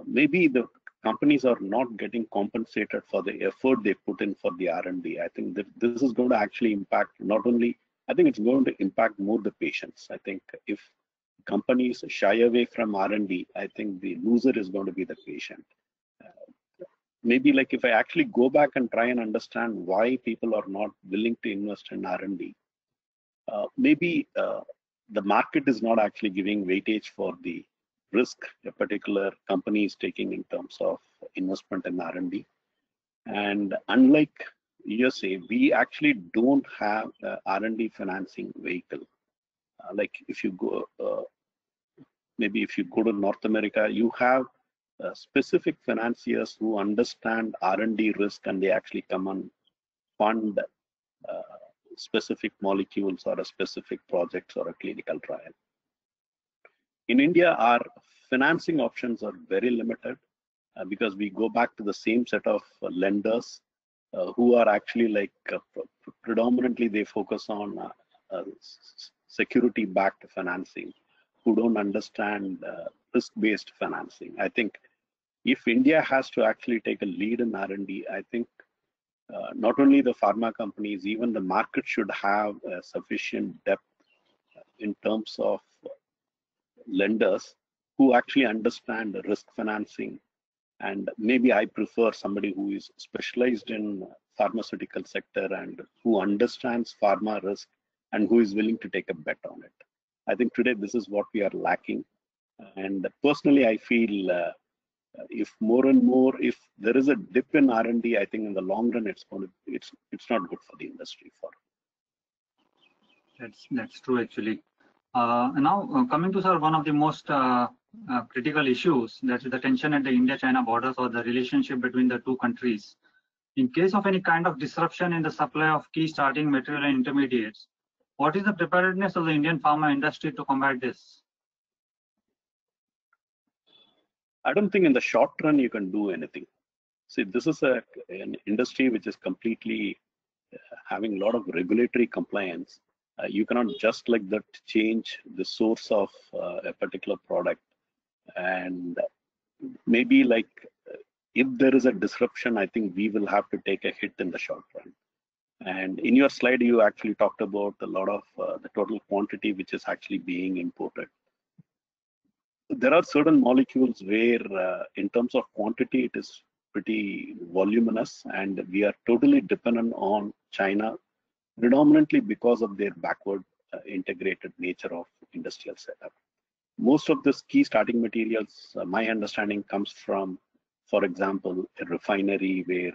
Maybe the companies are not getting compensated for the effort they put in for the R&D. I think that this is going to actually impact not only, I think it's going to impact more the patients. I think if companies shy away from R&D, I think the loser is going to be the patient. Maybe like if I actually go back and try and understand why people are not willing to invest in R&D, maybe the market is not actually giving weightage for the risk a particular company is taking in terms of investment in R&D. And unlike USA, we actually don't have a R&D financing vehicle. Like if you go, maybe if you go to North America, you have specific financiers who understand R&D risk, and they actually come and fund specific molecules or a specific projects or a clinical trial. In India, our financing options are very limited because we go back to the same set of lenders who are actually like predominantly they focus on security-backed financing, who don't understand risk-based financing. I think if India has to actually take a lead in R&D, I think not only the pharma companies, even the market should have sufficient depth in terms of lenders who actually understand the risk financing. And maybe I prefer somebody who is specialized in pharmaceutical sector and who understands pharma risk and who is willing to take a bet on it. I think today this is what we are lacking. And personally, I feel if more and more, if there is a dip in R&D, I think in the long run, it's not good for the industry. That's true, actually. Now, coming to, sir, one of the most critical issues, that is the tension at the India-China borders or the relationship between the two countries. In case of any kind of disruption in the supply of key starting material and intermediates, what is the preparedness of the Indian pharma industry to combat this? I don't think in the short run you can do anything. See, this is an industry which is completely having a lot of regulatory compliance. You cannot just like that change the source of a particular product. And maybe like if there is a disruption, I think we will have to take a hit in the short run. And in your slide, you actually talked about a lot of the total quantity which is actually being imported. There are certain molecules where in terms of quantity, it is pretty voluminous, and we are totally dependent on China, predominantly because of their backward integrated nature of industrial setup. Most of this key starting materials, my understanding, comes from For example, a refinery where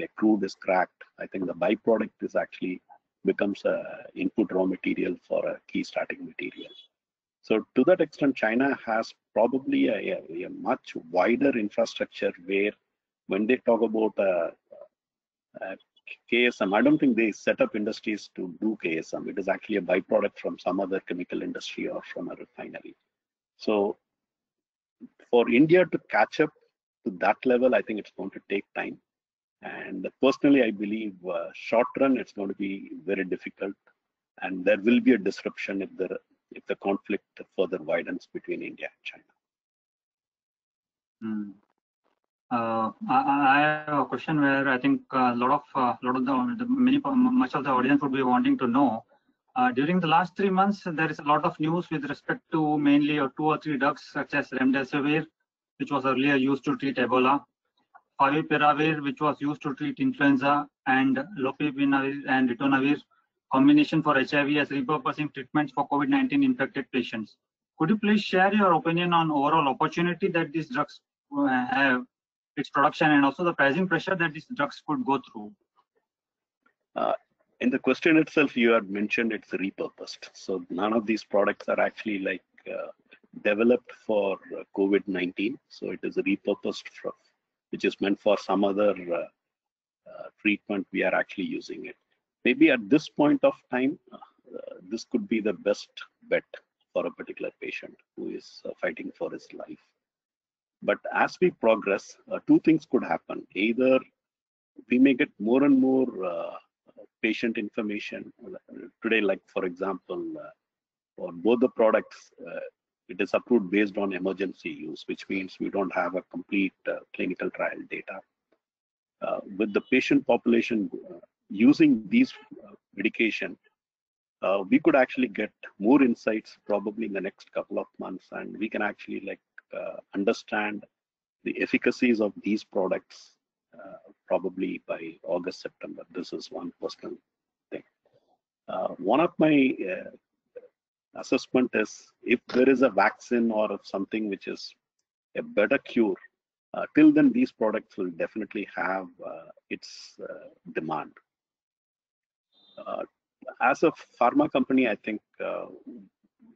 a crude is cracked, I think the byproduct is actually becomes a input raw material for a key starting material. So to that extent, China has probably a much wider infrastructure where when they talk about KSM, I don't think they set up industries to do KSM. It is actually a byproduct from some other chemical industry or from a refinery. So for India to catch up to that level, I think it's going to take time. And personally, I believe short run, it's going to be very difficult. And there will be a disruption if the conflict further widens between India and China. I have a question where I think much of the audience would be wanting to know. During the last 3 months, there is a lot of news with respect to mainly 2 or 3 drugs such as remdesivir, which was earlier used to treat Ebola, favipiravir, which was used to treat influenza, and lopinavir and ritonavir, combination for HIV as repurposing treatments for COVID-19 infected patients. Could you please share your opinion on overall opportunity that these drugs have, its production, and also the pricing pressure that these drugs could go through? In the question itself, you had mentioned it's repurposed. So none of these products are actually like developed for COVID-19. So it is repurposed from, which is meant for some other treatment. We are actually using it. Maybe at this point of time, this could be the best bet for a particular patient who is fighting for his life. But as we progress, 2 things could happen. Either we may get more and more patient information today, like for example, for both the products, it is approved based on emergency use, which means we don't have a complete clinical trial data. With the patient population using these medication, we could actually get more insights probably in the next couple of months, and we can actually understand the efficacies of these products probably by August, September. This is one personal thing. One of my assessment is if there is a vaccine or something which is a better cure, till then these products will definitely have its demand. As a pharma company, I think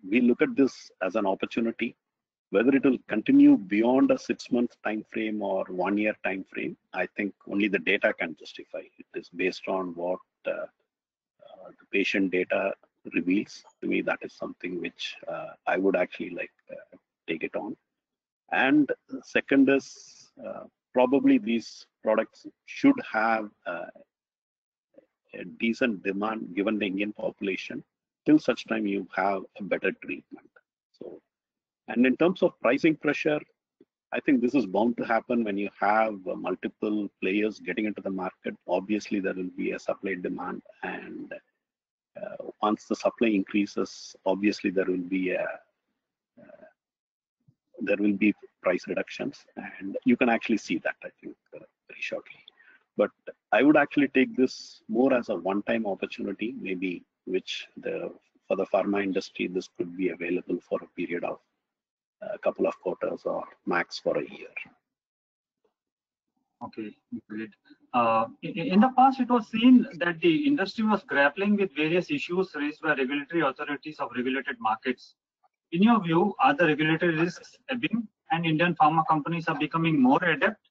we look at this as an opportunity. Whether it will continue beyond a 6-month time frame or 1-year time frame, I think only the data can justify. It is based on what the patient data reveals. To me, that is something which I would actually take it on. And second is probably these products should have a decent demand given the Indian population till such time you have a better treatment. So, and in terms of pricing pressure, I think this is bound to happen when you have multiple players getting into the market. Obviously, there will be a supply demand, and once the supply increases, obviously there will be price reductions, and you can actually see that, I think, very shortly. But I would actually take this more as a one-time opportunity, maybe which for the pharma industry, this could be available for a period of a couple of quarters or max for a year. Okay, great. In the past, it was seen that the industry was grappling with various issues raised by regulatory authorities of regulated markets. In your view, are the regulatory risks ebbing and Indian pharma companies are becoming more adept?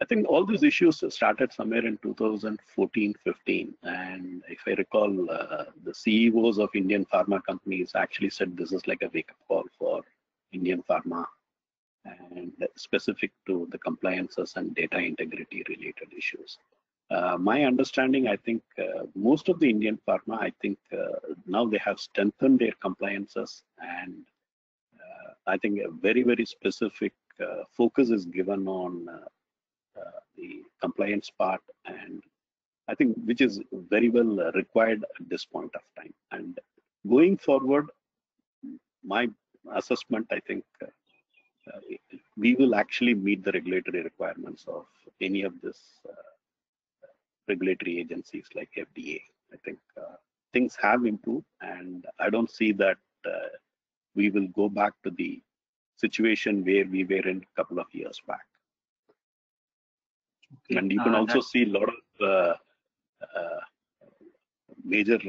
I think all these issues started somewhere in 2014-15, and if I recall, the CEOs of Indian pharma companies actually said this is like a wake-up call for Indian pharma, and specific to the compliances and data integrity related issues. My understanding, I think most of the Indian pharma, I think now they have strengthened their compliances, and I think a very, very specific focus is given on the compliance part, and I think which is very well required at this point of time. And going forward, my assessment, I think we will actually meet the regulatory requirements of any of this regulatory agencies like FDA. I think things have improved, and I don't see that we will go back to the situation where we were in a couple of years back. Okay. And you can also see a lot of major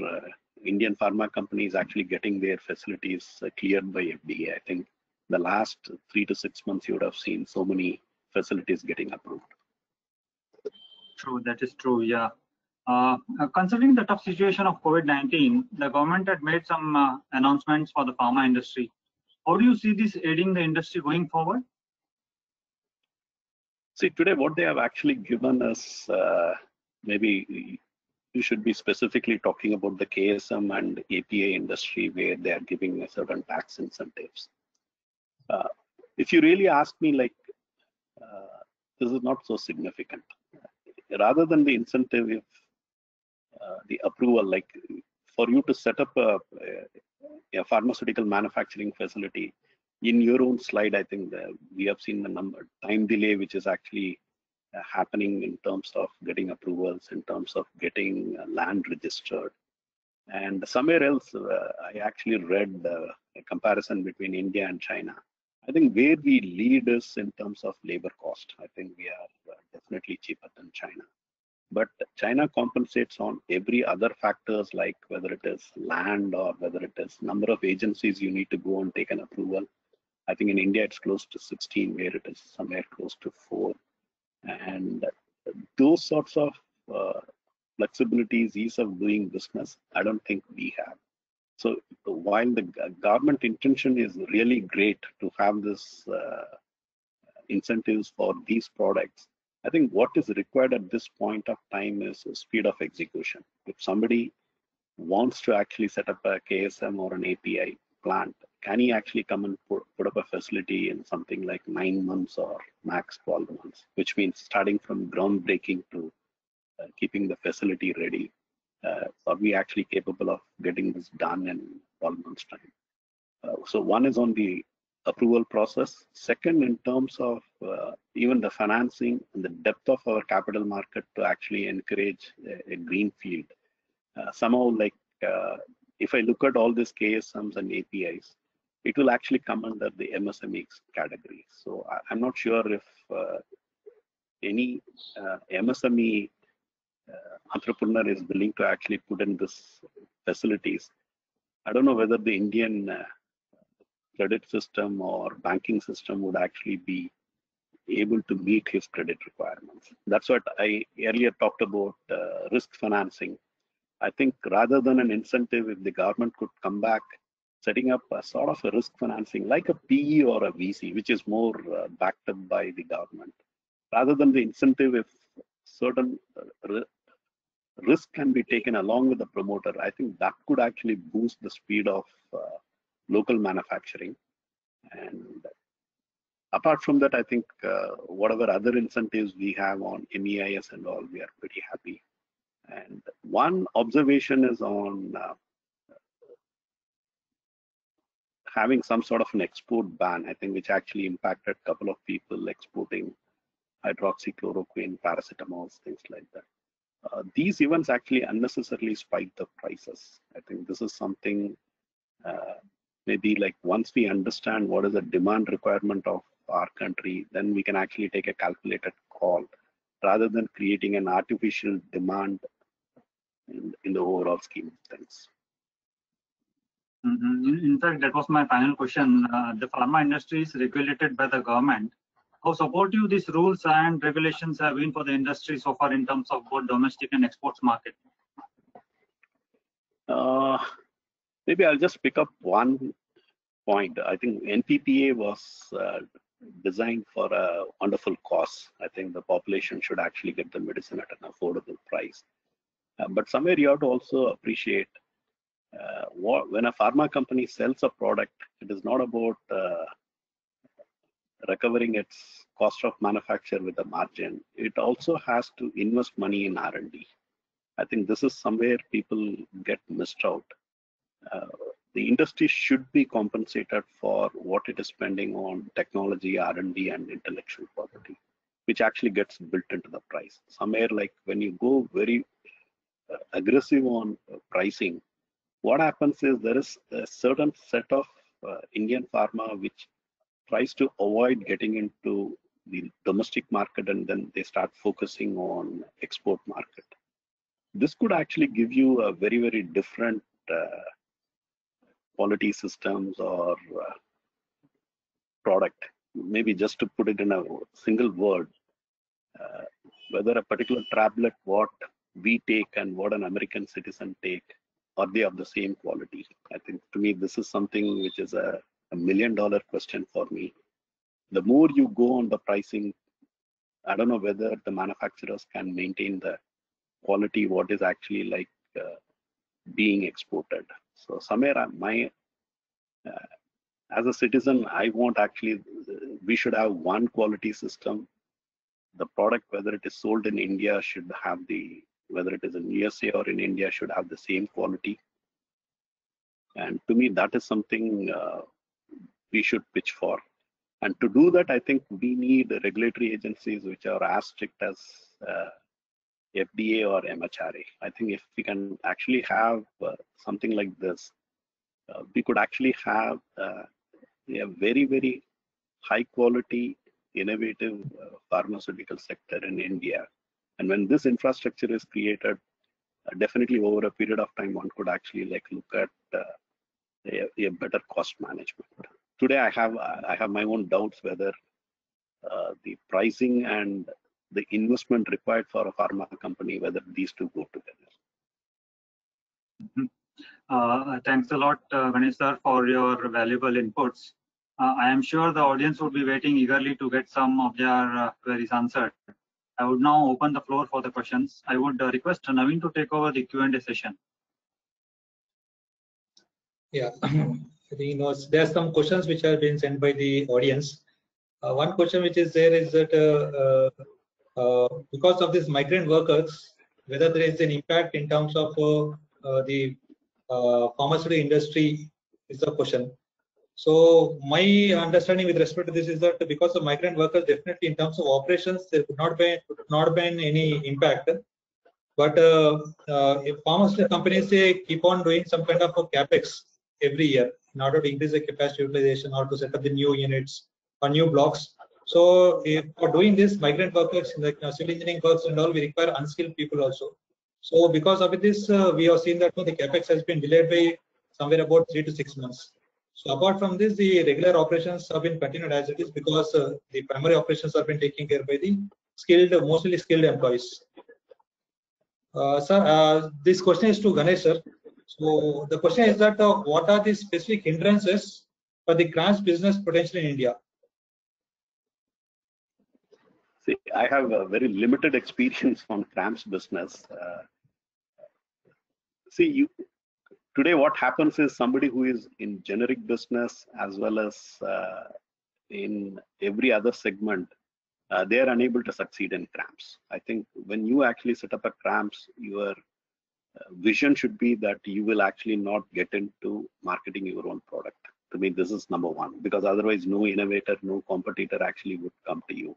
Indian pharma companies actually getting their facilities cleared by FDA. I think the last 3 to 6 months, you would have seen so many facilities getting approved. True, that is true. Yeah. Considering the tough situation of COVID-19, the government had made some announcements for the pharma industry. How do you see this aiding the industry going forward? See, today what they have actually given us, maybe you should be specifically talking about the KSM and API industry where they are giving certain tax incentives. If you really ask me, like, this is not so significant. Rather than the incentive, if the approval, like for you to set up a pharmaceutical manufacturing facility, in your own slide, I think we have seen the time delay, which is actually happening in terms of getting approvals, in terms of getting land registered. And somewhere else, I actually read a comparison between India and China. I think where we lead is in terms of labor cost. I think we are definitely cheaper than China. But China compensates on every other factors, like whether it is land or whether it is number of agencies you need to go and take an approval. I think in India it's close to 16, where it is somewhere close to 4. And those sorts of flexibilities, ease of doing business, I don't think we have. So while the government intention is really great to have this incentives for these products, I think what is required at this point of time is speed of execution. If somebody wants to actually set up a KSM or an API plant, can he actually come and put up a facility in something like 9 months or max 12 months, which means starting from groundbreaking to keeping the facility ready? Are we actually capable of getting this done in 12 months time? So one is on the approval process. Second, in terms of even the financing and the depth of our capital market to actually encourage a green field. Somehow, like if I look at all these KSMs and APIs, it will actually come under the MSME category. So I'm not sure if any MSME entrepreneur is willing to actually put in this facilities. I don't know whether the Indian credit system or banking system would actually be able to meet his credit requirements. That's what I earlier talked about, risk financing. I think rather than an incentive, if the government could come back, setting up a sort of a risk financing like a PE or a VC, which is more backed up by the government, rather than the incentive, if certain risk can be taken along with the promoter, I think that could actually boost the speed of local manufacturing. And apart from that, I think whatever other incentives we have on MEIS and all, we are pretty happy. And one observation is on having some sort of an export ban, I think, which actually impacted a couple of people exporting hydroxychloroquine, paracetamol, things like that. These events actually unnecessarily spike the prices. I think this is something maybe like once we understand what is the demand requirement of our country, then we can actually take a calculated call rather than creating an artificial demand in the overall scheme of things. In fact, that was my final question. The pharma industry is regulated by the government. How supportive these rules and regulations have been for the industry so far in terms of both domestic and exports market? Maybe I'll just pick up one point. I think NPPA was designed for a wonderful cause. I think the population should actually get the medicine at an affordable price. But somewhere you have to also appreciate when a pharma company sells a product, it is not about recovering its cost of manufacture with a margin. It also has to invest money in R&D. I think this is somewhere people get missed out. The industry should be compensated for what it is spending on technology, R&D, and intellectual property, which actually gets built into the price. Somewhere like when you go very aggressive on pricing, what happens is there is a certain set of Indian pharma which tries to avoid getting into the domestic market and then they start focusing on export market. This could actually give you a very, very different quality systems or product. Maybe just to put it in a single word, whether a particular tablet, what we take and what an American citizen take, are they of the same quality? I think to me, this is something which is a $1 million question for me. The more you go on the pricing, I don't know whether the manufacturers can maintain the quality, what is actually like being exported. So somewhere as a citizen, I want actually, we should have one quality system. The product, whether it is sold in India, should have whether it is in USA or in India, should have the same quality. And to me, that is something we should pitch for. And to do that, I think we need regulatory agencies which are as strict as FDA or MHRA. I think if we can actually have something like this, we could actually have a very, very high quality, innovative pharmaceutical sector in India. And when this infrastructure is created, definitely over a period of time, one could actually like look at a better cost management. Today, I have my own doubts whether the pricing and the investment required for a pharma company, whether these two go together. Thanks a lot, Ganesh sir, for your valuable inputs. I am sure the audience would be waiting eagerly to get some of their queries answered. I would now open the floor for the questions. I would request Naveen to take over the Q&A session. Yeah, I think there are some questions which have been sent by the audience. One question which is there is that because of these migrant workers, whether there is an impact in terms of the pharmaceutical industry is the question. So my understanding with respect to this is that because of migrant workers, definitely in terms of operations, there could not be any impact. But if pharmaceutical companies, they keep on doing some kind of a capex every year in order to increase the capacity utilization or to set up the new units or new blocks. So if for doing this, migrant workers like civil engineering works and all, we require unskilled people also. So because of this, we have seen that the capex has been delayed by somewhere about 3 to 6 months. So apart from this, the regular operations have been continued as it is because the primary operations have been taken care by the mostly skilled employees. Sir, this question is to Ganesh sir. So the question is that what are the specific hindrances for the CRAMS business potential in India? See, I have a very limited experience on CRAMS business. Today what happens is somebody who is in generic business as well as in every other segment, they are unable to succeed in CRAMS. I think when you actually set up a CRAMS, your vision should be that you will actually not get into marketing your own product. To me, this is number one, because otherwise no innovator, no competitor actually would come to you.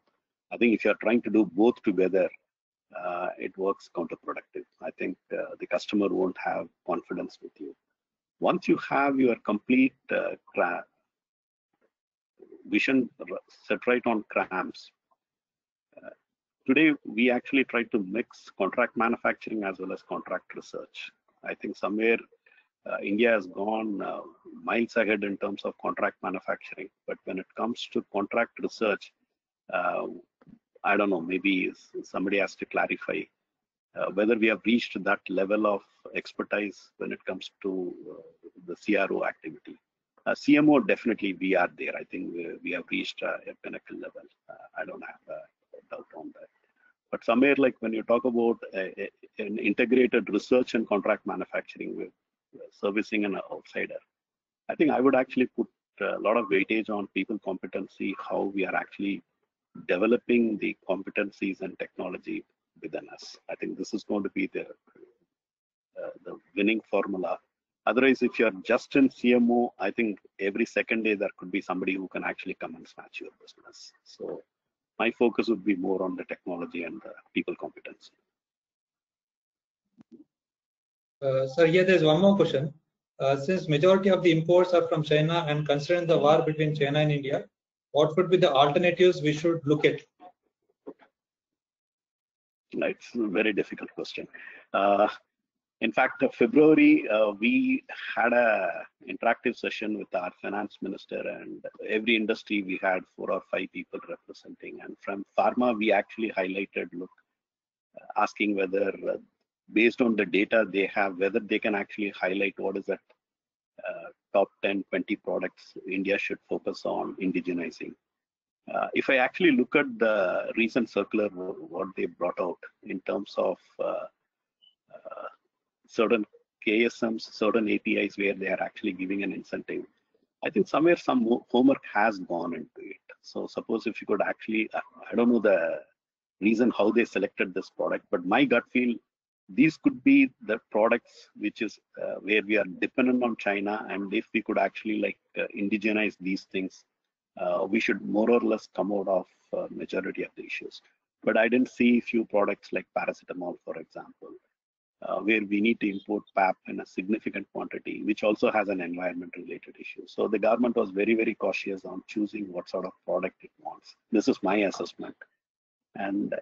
I think if you're trying to do both together, it works counterproductive. I think the customer won't have confidence with you. Once you have your complete vision set right on CRAMS, today we actually try to mix contract manufacturing as well as contract research. I think somewhere India has gone miles ahead in terms of contract manufacturing, but when it comes to contract research, I don't know, maybe somebody has to clarify whether we have reached that level of expertise when it comes to the CRO activity. CMO, definitely we are there. I think we have reached a pinnacle level. I don't have a doubt on that. But somewhere like when you talk about an integrated research and contract manufacturing with servicing an outsider, I think I would actually put a lot of weightage on people competency, how we are actually developing the competencies and technology within us. I think this is going to be the winning formula. Otherwise, if you're just in CMO, I think every second day there could be somebody who can actually come and snatch your business. So my focus would be more on the technology and the people competency. Sir, here there's one more question. Since majority of the imports are from China and considering the war between China and India, what would be the alternatives we should look at? It's a very difficult question. In fact, February, we had a interactive session with our finance minister, and every industry we had 4 or 5 people representing. And from pharma, we actually highlighted, asking whether, based on the data they have, whether they can actually highlight what is that top 10, 20 products India should focus on indigenizing. If I actually look at the recent circular, what they brought out in terms of certain KSMs, certain APIs where they are actually giving an incentive, I think somewhere some homework has gone into it. So suppose if you could actually, I don't know the reason how they selected this product, but my gut feel, these could be the products which is where we are dependent on China, and if we could actually indigenize these things, we should more or less come out of majority of the issues. But I didn't see few products like paracetamol, for example, where we need to import PAP in a significant quantity, which also has an environment-related issue. So the government was very, very cautious on choosing what sort of product it wants. This is my assessment. And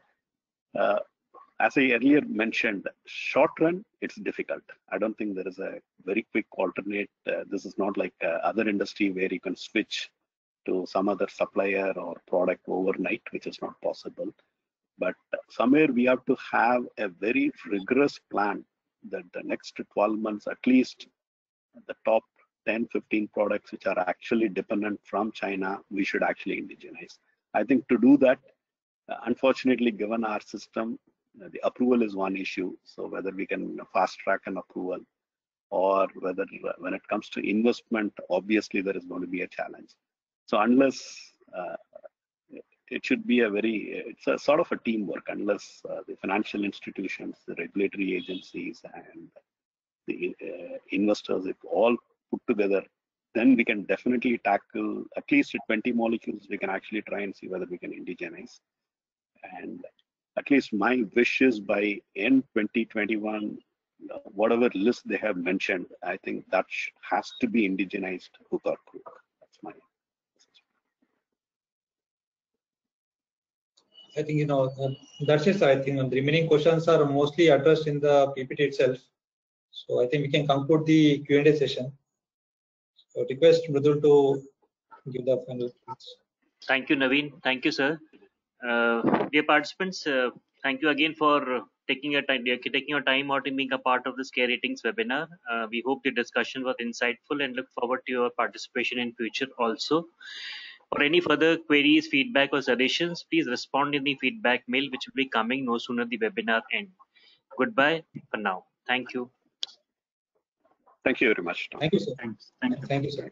as I earlier mentioned, short run, it's difficult. I don't think there is a very quick alternate. This is not like other industry where you can switch to some other supplier or product overnight, which is not possible. But somewhere we have to have a very rigorous plan that the next 12 months, at least the top 10, 15 products which are actually dependent from China, we should actually indigenize. I think to do that, unfortunately, given our system, the approval is one issue. So whether we can fast track an approval, or whether when it comes to investment, obviously there is going to be a challenge. So unless it should be it's a sort of a teamwork, unless the financial institutions, the regulatory agencies, and the investors, if all put together, then we can definitely tackle at least 20 molecules. We can actually try and see whether we can indigenize. And at least my wish is by end 2021, whatever list they have mentioned, I think that has to be indigenized hook or crook. That's my message. I think, that's it. I think the remaining questions are mostly addressed in the PPT itself. So I think we can conclude the Q&A session. So request Mridul to give the final thoughts. Thank you, Naveen. Thank you, sir. Dear participants, thank you again for taking your time out in being a part of this Care Ratings webinar. We hope the discussion was insightful and look forward to your participation in future also. For any further queries, feedback, or suggestions, please respond in the feedback mail, which will be coming no sooner the webinar end. Goodbye for now. Thank you. Thank you very much, Tom. Thank you, sir. Thanks. Thank you. Thank you, sir.